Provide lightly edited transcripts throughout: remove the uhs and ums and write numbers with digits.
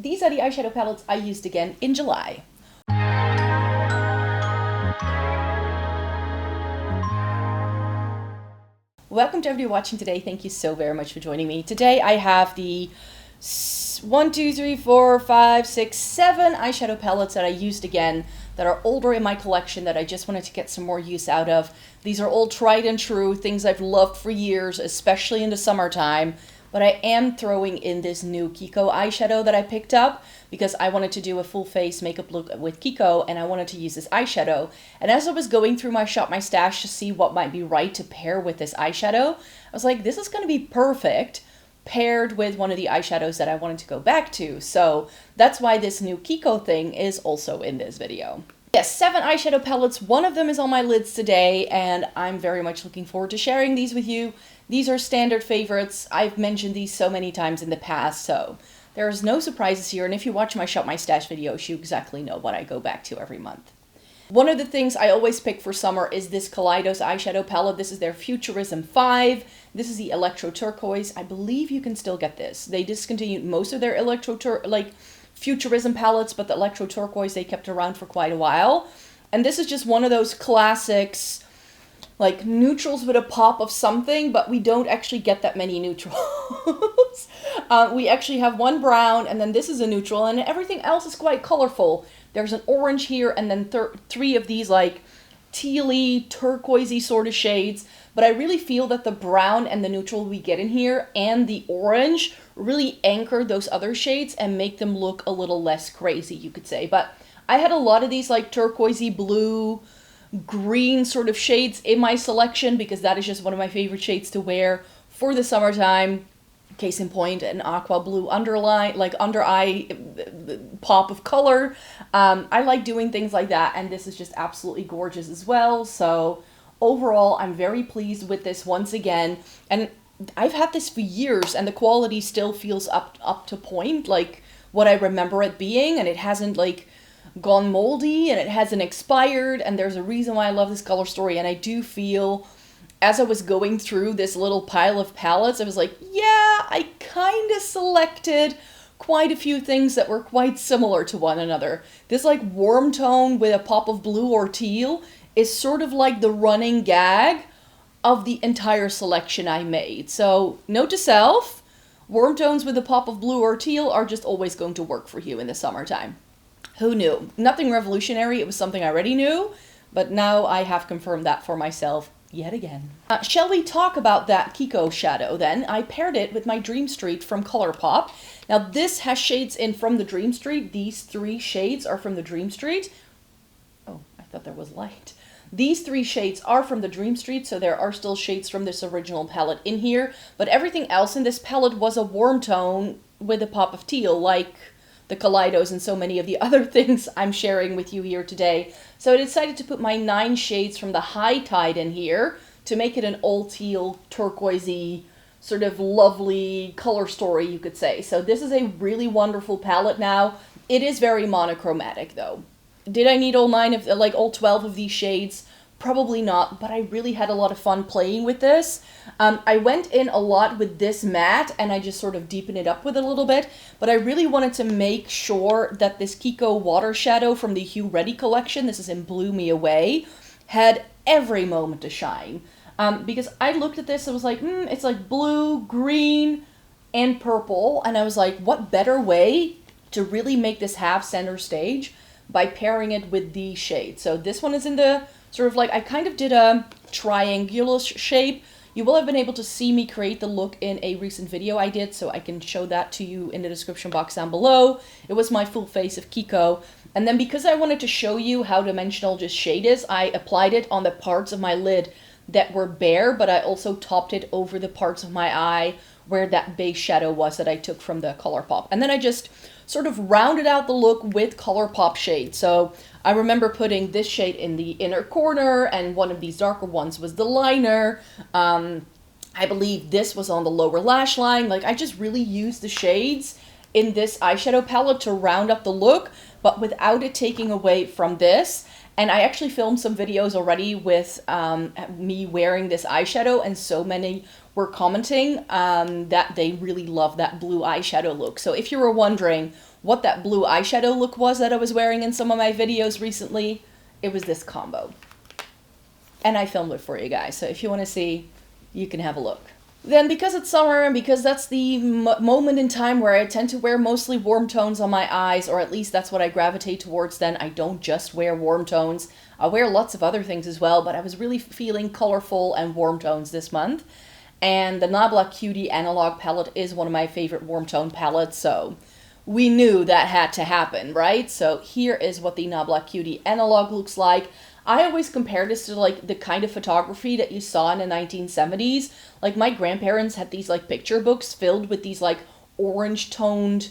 these are the eyeshadow palettes I used again in July. Welcome to everybody watching today. Thank you so very much for joining me. Today I have the 1, 2, 3, 4, 5, 6, 7 eyeshadow palettes that I used again that are older in my collection that I just wanted to get some more use out of. These are all tried and true, things I've loved for years, especially in the summertime. But I am throwing in this new Kiko eyeshadow that I picked up because I wanted to do a full face makeup look with Kiko and I wanted to use this eyeshadow. And as I was going through my Shop My Stash to see what might be right to pair with this eyeshadow, I was like, this is going to be perfect paired with one of the eyeshadows that I wanted to go back to. So that's why this new Kiko thing is also in this video. Yes, 7 eyeshadow palettes. One of them is on my lids today, and I'm very much looking forward to sharing these with you. These are standard favorites. I've mentioned these so many times in the past, so there's no surprises here. And if you watch my Shop My Stash videos, you exactly know what I go back to every month. One of the things I always pick for summer is this Kaleidos eyeshadow palette. This is their Futurism 5. This is the Electro Turquoise. I believe you can still get this. They discontinued most of their Futurism palettes, but the Electro Turquoise they kept around for quite a while. And this is just one of those classics, like neutrals with a pop of something, but we don't actually get that many neutrals. We actually have one brown, and then this is a neutral, and everything else is quite colorful. There's an orange here, and then 3 of these like tealy, turquoisey sort of shades. But I really feel that the brown and the neutral we get in here and the orange really anchor those other shades and make them look a little less crazy, you could say. But I had a lot of these like turquoisey blue, green sort of shades in my selection because that is just one of my favorite shades to wear for the summertime. Case in point, an aqua blue underline, like under eye pop of color. I like doing things like that, and this is just absolutely gorgeous as well. So overall, I'm very pleased with this once again. And I've had this for years, and the quality still feels up to point, like what I remember it being, and it hasn't like gone moldy, and it hasn't expired, and there's a reason why I love this color story. And I do feel, as I was going through this little pile of palettes, I was like, yeah, I kind of selected quite a few things that were quite similar to one another. This like warm tone with a pop of blue or teal is sort of like the running gag of the entire selection I made. So note to self, warm tones with a pop of blue or teal are just always going to work for you in the summertime. Who knew? Nothing revolutionary, it was something I already knew, but now I have confirmed that for myself yet again. Shall we talk about that Kiko shadow then? I paired it with my Dream Street from Colourpop. Now this has shades in from the Dream Street. These 3 shades are from the Dream Street. Oh, I thought there was light. These 3 shades are from the Dream Street, so there are still shades from this original palette in here, but everything else in this palette was a warm tone with a pop of teal, like the Kaleidos and so many of the other things I'm sharing with you here today. So I decided to put my 9 shades from the High Tide in here to make it an all teal, turquoisey, sort of lovely color story, you could say. So this is a really wonderful palette now. It is very monochromatic though. Did I need all 9 of, like all 12 of these shades? Probably not, but I really had a lot of fun playing with this. I went in a lot with this matte and I just sort of deepened it up with a little bit, but I really wanted to make sure that this Kiko water shadow from the Hue Ready collection, this is in Blew Me Away, had every moment to shine. Because I looked at this and was like, it's like blue, green, and purple, and I was like, what better way to really make this have center stage by pairing it with these shades. So this one is in the sort of like, I kind of did a triangular shape. You will have been able to see me create the look in a recent video I did, so I can show that to you in the description box down below. It was my full face of Kiko. And then because I wanted to show you how dimensional this shade is, I applied it on the parts of my lid that were bare, but I also topped it over the parts of my eye where that base shadow was that I took from the Colourpop. And then I just sort of rounded out the look with Colourpop shade. So I remember putting this shade in the inner corner, and one of these darker ones was the liner. I believe this was on the lower lash line. Like, I just really used the shades in this eyeshadow palette to round up the look, but without it taking away from this. And I actually filmed some videos already with me wearing this eyeshadow, and so many were commenting that they really love that blue eyeshadow look. So if you were wondering what that blue eyeshadow look was that I was wearing in some of my videos recently, it was this combo. And I filmed it for you guys, so if you want to see, you can have a look. Then because it's summer and because that's the moment in time where I tend to wear mostly warm tones on my eyes, or at least that's what I gravitate towards then, I don't just wear warm tones. I wear lots of other things as well, but I was really feeling colorful and warm tones this month. And the Nabla Cutie Analog palette is one of my favorite warm tone palettes, so we knew that had to happen, right? So here is what the Nabla Cutie Analog looks like. I always compare this to like the kind of photography that you saw in the 1970s. Like my grandparents had these like picture books filled with these like orange toned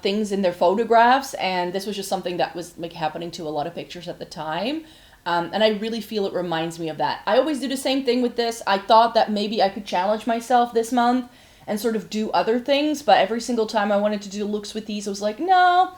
things in their photographs, and this was just something that was like happening to a lot of pictures at the time. And I really feel it reminds me of that. I always do the same thing with this. I thought that maybe I could challenge myself this month and sort of do other things, but every single time I wanted to do looks with these, I was like, no,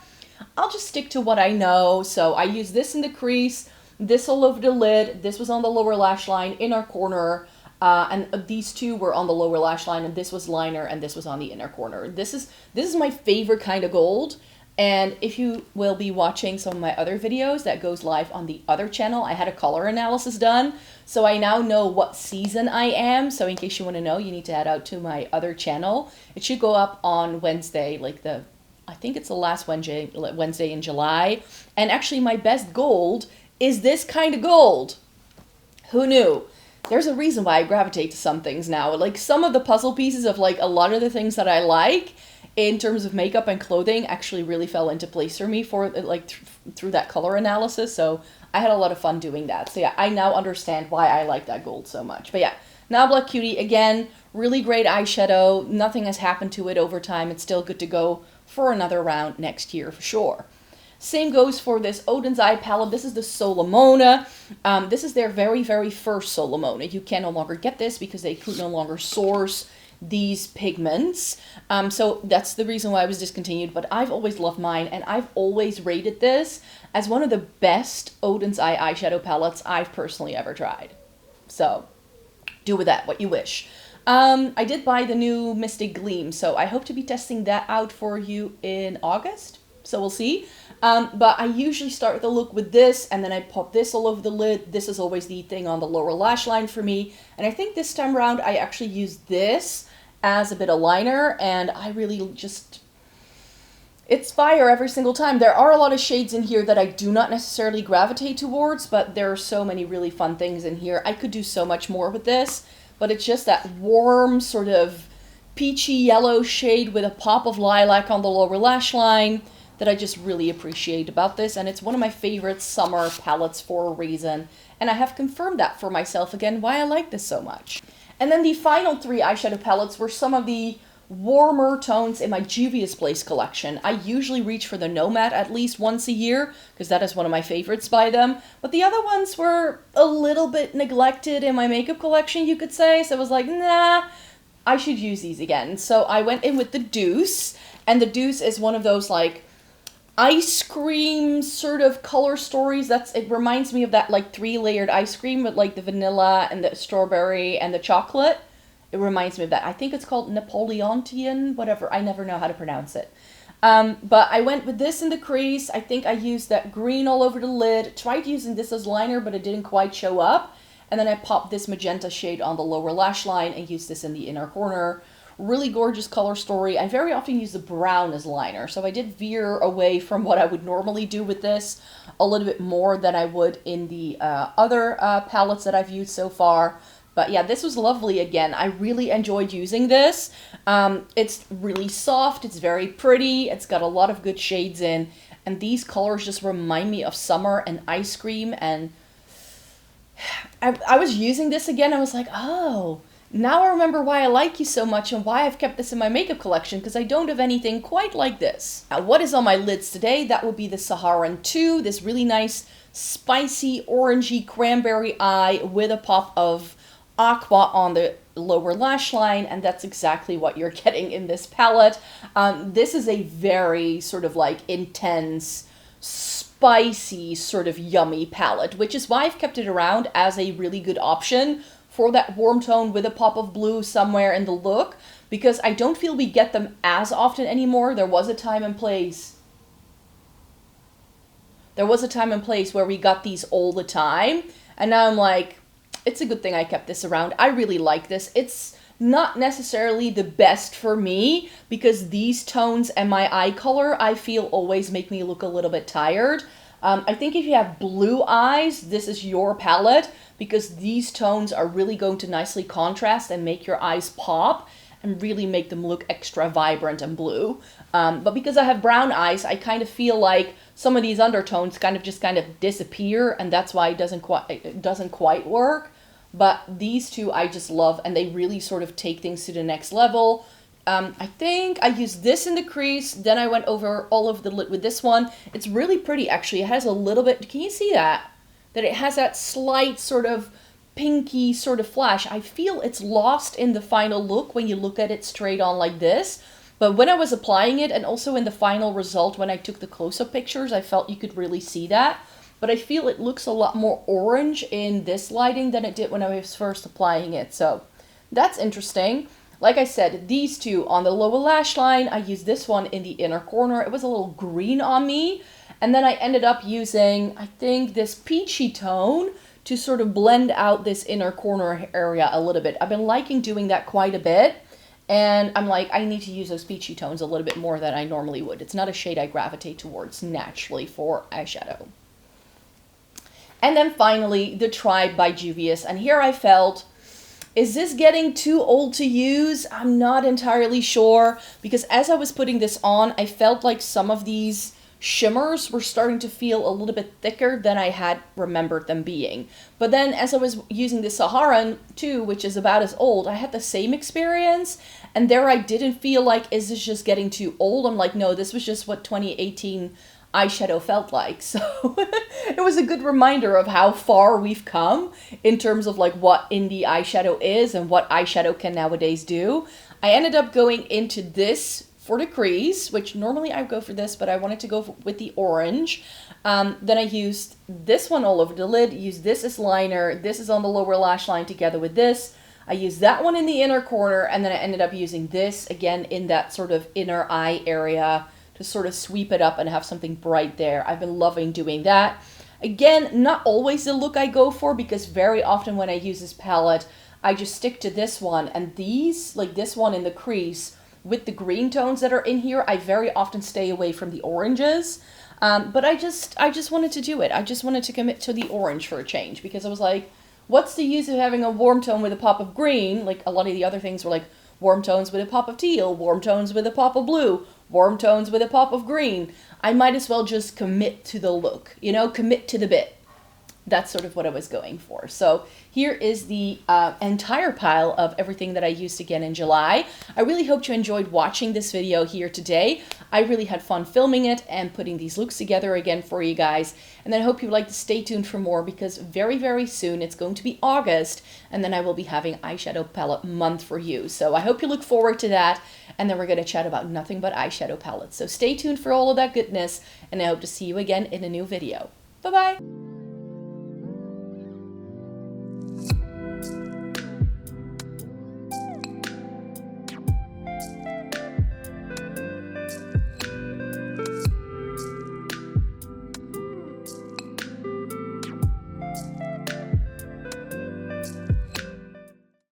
I'll just stick to what I know. So I use this in the crease, this all over the lid, this was on the lower lash line, inner corner, and these two were on the lower lash line, and this was liner, and this was on the inner corner. This is my favorite kind of gold, and if you will be watching some of my other videos that goes live on the other channel, I had a color analysis done, so I now know what season I am, so in case you want to know, you need to head out to my other channel. It should go up on Wednesday, like I think it's the last Wednesday in July, and actually my best gold is this kind of gold. Who knew? There's a reason why I gravitate to some things now. Like some of the puzzle pieces of like a lot of the things that I like in terms of makeup and clothing actually really fell into place for me for like through that color analysis. So I had a lot of fun doing that. So yeah, I now understand why I like that gold so much. But yeah, Nabla Cutie, again, really great eyeshadow. Nothing has happened to it over time. It's still good to go for another round next year for sure. Same goes for this Odin's Eye palette. This is the Solomona. This is their very, very first Solomona. You can no longer get this because they could no longer source these pigments. So that's the reason why it was discontinued. But I've always loved mine, and I've always rated this as one of the best Odin's Eye eyeshadow palettes I've personally ever tried. So do with that what you wish. I did buy the new Mystic Gleam, so I hope to be testing that out for you in August. So we'll see. But I usually start the look with this, and then I pop this all over the lid. This is always the thing on the lower lash line for me. And I think this time around, I actually used this as a bit of liner, and I really just... It's fire every single time. There are a lot of shades in here that I do not necessarily gravitate towards, but there are so many really fun things in here. I could do so much more with this, but it's just that warm sort of peachy yellow shade with a pop of lilac on the lower lash line that I just really appreciate about this, and it's one of my favorite summer palettes for a reason, and I have confirmed that for myself again, why I like this so much. And then the final three eyeshadow palettes were some of the warmer tones in my Juvia's Place collection. I usually reach for the Nomad at least once a year, because that is one of my favorites by them, but the other ones were a little bit neglected in my makeup collection, you could say, so I was like, nah, I should use these again. So I went in with the Douce, and the Douce is one of those like ice cream sort of color stories. It reminds me of that like 3-layered ice cream with like the vanilla and the strawberry and the chocolate. It reminds me of that. I think it's called Napoleontian, whatever. I never know how to pronounce it. But I went with this in the crease. I think I used that green all over the lid. Tried using this as liner, but it didn't quite show up. And then I popped this magenta shade on the lower lash line and used this in the inner corner. Really gorgeous color story. I very often use the brown as liner, so I did veer away from what I would normally do with this a little bit more than I would in the other palettes that I've used so far. But yeah, this was lovely again. I really enjoyed using this. It's really soft, it's very pretty, it's got a lot of good shades in, and these colors just remind me of summer and ice cream, and I was using this again, I was like, oh, now I remember why I like you so much and why I've kept this in my makeup collection, because I don't have anything quite like this. Now, what is on my lids today? That would be the Saharan 2, this really nice, spicy, orangey cranberry eye with a pop of aqua on the lower lash line, and that's exactly what you're getting in this palette. This is a very sort of like intense, spicy, sort of yummy palette, which is why I've kept it around as a really good option for that warm tone with a pop of blue somewhere in the look, because I don't feel we get them as often anymore. There was a time and place. There was a time and place where we got these all the time. And now I'm like, it's a good thing I kept this around. I really like this. It's not necessarily the best for me because these tones and my eye color, I feel always make me look a little bit tired. I think if you have blue eyes, this is your palette because these tones are really going to nicely contrast and make your eyes pop and really make them look extra vibrant and blue. But because I have brown eyes, I kind of feel like some of these undertones kind of disappear, and that's why it doesn't quite work. But these two I just love, and they really sort of take things to the next level. I think I used this in the crease, then I went over all of the lid with this one. It's really pretty, actually. It has a little bit, can you see that? That it has that slight sort of pinky sort of flash. I feel it's lost in the final look when you look at it straight on like this. But when I was applying it, and also in the final result when I took the close-up pictures, I felt you could really see that. But I feel it looks a lot more orange in this lighting than it did when I was first applying it. So that's interesting. Like I said, these two on the lower lash line, I used this one in the inner corner. It was a little green on me. And then I ended up using, I think, this peachy tone to sort of blend out this inner corner area a little bit. I've been liking doing that quite a bit. And I'm like, I need to use those peachy tones a little bit more than I normally would. It's not a shade I gravitate towards naturally for eyeshadow. And then finally, the Tribe by Juvia. And here I felt, is this getting too old to use? I'm not entirely sure. Because as I was putting this on, I felt like some of these shimmers were starting to feel a little bit thicker than I had remembered them being. But then as I was using the Saharan too, which is about as old, I had the same experience. And there I didn't feel like, is this just getting too old? I'm like, no, this was just what 2018 eyeshadow felt like. So it was a good reminder of how far we've come in terms of like what indie eyeshadow is and what eyeshadow can nowadays do. I ended up going into this for the crease, which normally I would go for this, but I wanted to go with the orange. Then I used this one all over the lid, used this as liner, this is on the lower lash line together with this. I used that one in the inner corner, and then I ended up using this again in that sort of inner eye area to sort of sweep it up and have something bright there. I've been loving doing that. Again, not always the look I go for, because very often when I use this palette, I just stick to this one, and these, like this one in the crease, with the green tones that are in here, I very often stay away from the oranges. But I just wanted to do it. I just wanted to commit to the orange for a change, because I was like, what's the use of having a warm tone with a pop of green? Like a lot of the other things were like warm tones with a pop of teal, warm tones with a pop of blue, warm tones with a pop of green. I might as well just commit to the look, you know, commit to the bit. That's sort of what I was going for. So here is the entire pile of everything that I used again in July. I really hope you enjoyed watching this video here today. I really had fun filming it and putting these looks together again for you guys. And then I hope you would like to stay tuned for more, because very, very soon it's going to be August, and then I will be having eyeshadow palette month for you. So I hope you look forward to that. And then we're going to chat about nothing but eyeshadow palettes. So stay tuned for all of that goodness, and I hope to see you again in a new video. Bye-bye.